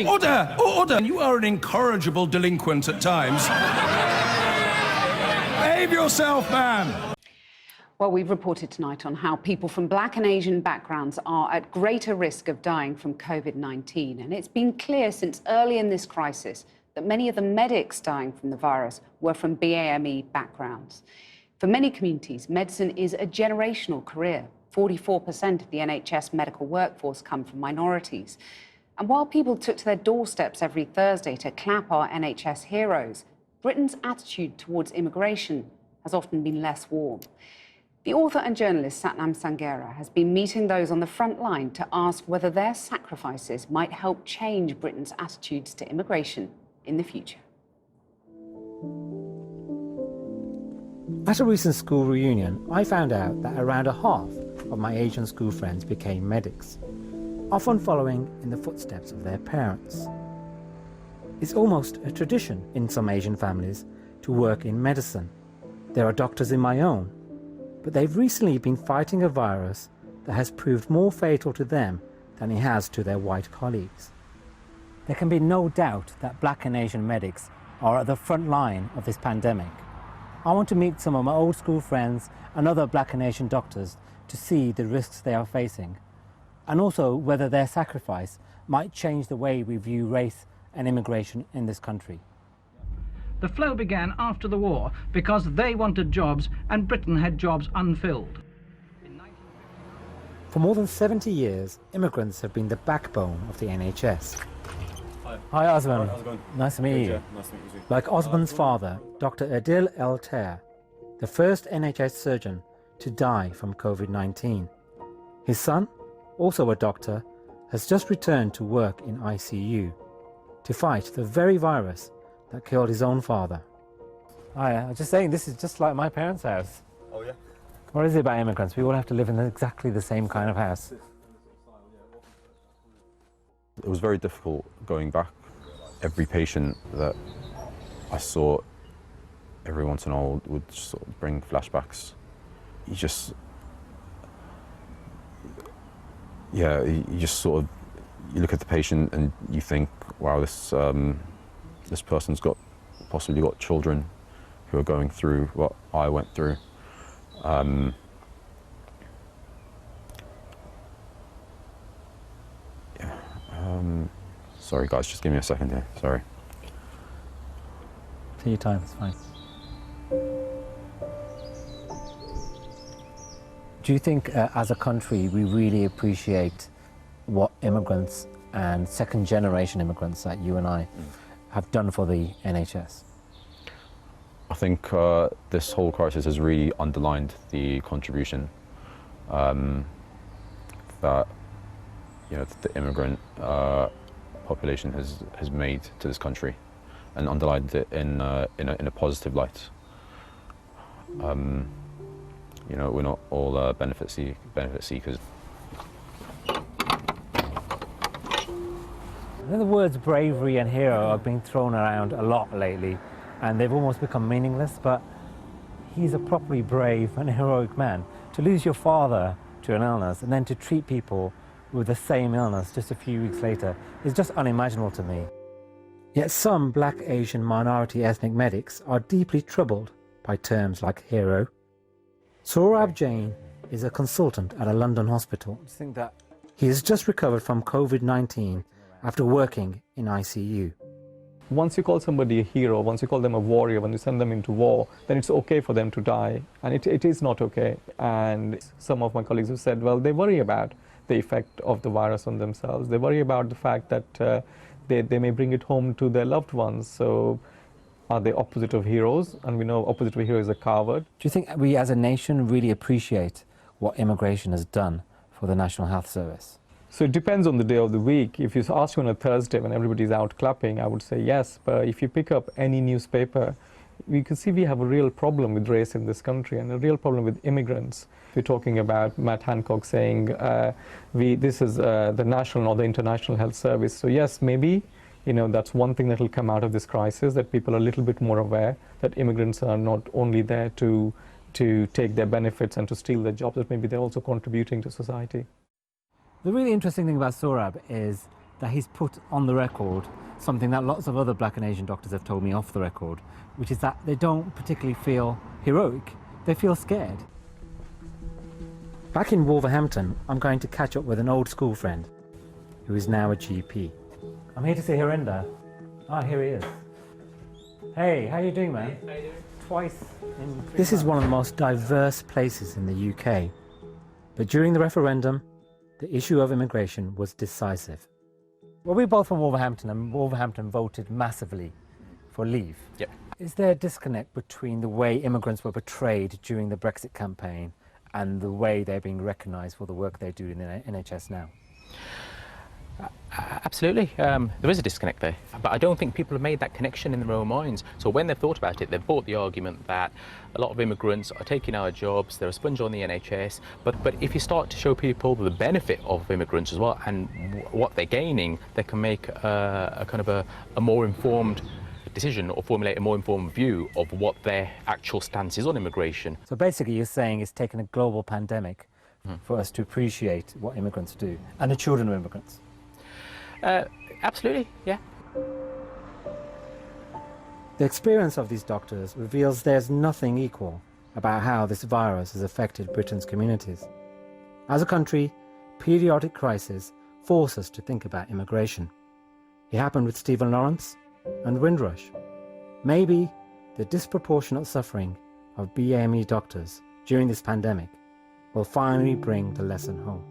Order! Order! You are an incorrigible delinquent at times. Behave yourself, man! Well, we've reported tonight on how people from Black and Asian backgrounds are at greater risk of dying from COVID-19. And it's been clear since early in this crisis that many of the medics dying from the virus were from BAME backgrounds. For many communities, medicine is a generational career. 44% of the NHS medical workforce come from minorities. And while people took to their doorsteps every Thursday to clap our NHS heroes, Britain's attitude towards immigration has often been less warm. The author and journalist Satnam Sanghera has been meeting those on the front line to ask whether their sacrifices might help change Britain's attitudes to immigration in the future. At a recent school reunion, I found out that around a half of my Asian school friends became medics, often following in the footsteps of their parents. It's almost a tradition in some Asian families to work in medicine. There are doctors in my own, but they've recently been fighting a virus that has proved more fatal to them than it has to their white colleagues. There can be no doubt that Black and Asian medics are at the front line of this pandemic. I want to meet some of my old school friends and other Black and Asian doctors to see the risks they are facing, and also whether their sacrifice might change the way we view race and immigration in this country. The flow began after the war because they wanted jobs and Britain had jobs unfilled. For more than 70 years, immigrants have been the backbone of the NHS. Hi Osman. How's it going? Nice to meet you. Nice to meet you too. Like Osman's father, Dr. Adil El Ter, the first NHS surgeon to die from COVID-19. His son, also a doctor, has just returned to work in ICU to fight the very virus that killed his own father. Hi, I was just saying, this is just like my parents' house. Oh yeah? What is it about immigrants? We all have to live in exactly the same kind of house. It was very difficult going back. Every patient that I saw every once in a while would sort of bring flashbacks. You just sort of, you look at the patient and you think, wow, this person's possibly got children who are going through what I went through. Sorry guys, just give me a second here, sorry. Take your time, it's fine. Do you think as a country we really appreciate what immigrants and second-generation immigrants like you and I have done for the NHS? I think this whole crisis has really underlined the contribution that the immigrant population has made to this country, and underlined it in a positive light. We're not all benefit seekers. I think the words bravery and hero are being thrown around a lot lately, and they've almost become meaningless, but he's a properly brave and heroic man. To lose your father to an illness and then to treat people with the same illness just a few weeks later is just unimaginable to me. Yet some Black Asian minority ethnic medics are deeply troubled by terms like hero. Saurabh Jain is a consultant at a London hospital. He has just recovered from COVID-19 after working in ICU. Once you call somebody a hero, once you call them a warrior, when you send them into war, then it's okay for them to die. And it is not okay. And some of my colleagues have said, well, they worry about the effect of the virus on themselves. They worry about the fact that they may bring it home to their loved ones. So are they opposite of heroes? And we know opposite of a hero is a coward. Do you think we as a nation really appreciate what immigration has done for the National Health Service? So it depends on the day of the week. If you ask me on a Thursday when everybody's out clapping, I would say yes. But if you pick up any newspaper, we can see we have a real problem with race in this country and a real problem with immigrants. We're talking about Matt Hancock saying this is the national or the international health service. So yes, maybe that's one thing that will come out of this crisis, that people are a little bit more aware that immigrants are not only there to take their benefits and to steal their jobs, but maybe they're also contributing to society. The really interesting thing about Saurabh is that he's put on the record something that lots of other black and Asian doctors have told me off the record, which is that they don't particularly feel heroic, they feel scared. Back in Wolverhampton, I'm going to catch up with an old school friend who is now a GP. I'm here to see Harinder. Ah, here he is. Hey, how you doing, man? Hey, how you doing? Twice in 3 months. This is one of the most diverse places in the UK. But during the referendum, the issue of immigration was decisive. Well, we're both from Wolverhampton, and Wolverhampton voted massively for leave. Yep. Is there a disconnect between the way immigrants were portrayed during the Brexit campaign and the way they're being recognised for the work they do in the NHS now? Absolutely. There is a disconnect there, but I don't think people have made that connection in their own minds. So when they've thought about it, they've bought the argument that a lot of immigrants are taking our jobs, they're a sponge on the NHS, but if you start to show people the benefit of immigrants as well and what they're gaining, they can make a kind of a more informed decision or formulate a more informed view of what their actual stance is on immigration. So basically you're saying it's taken a global pandemic for us to appreciate what immigrants do, and the children of immigrants. Absolutely, yeah. The experience of these doctors reveals there's nothing equal about how this virus has affected Britain's communities. As a country, periodic crises force us to think about immigration. It happened with Stephen Lawrence and Windrush. Maybe the disproportionate suffering of BAME doctors during this pandemic will finally bring the lesson home.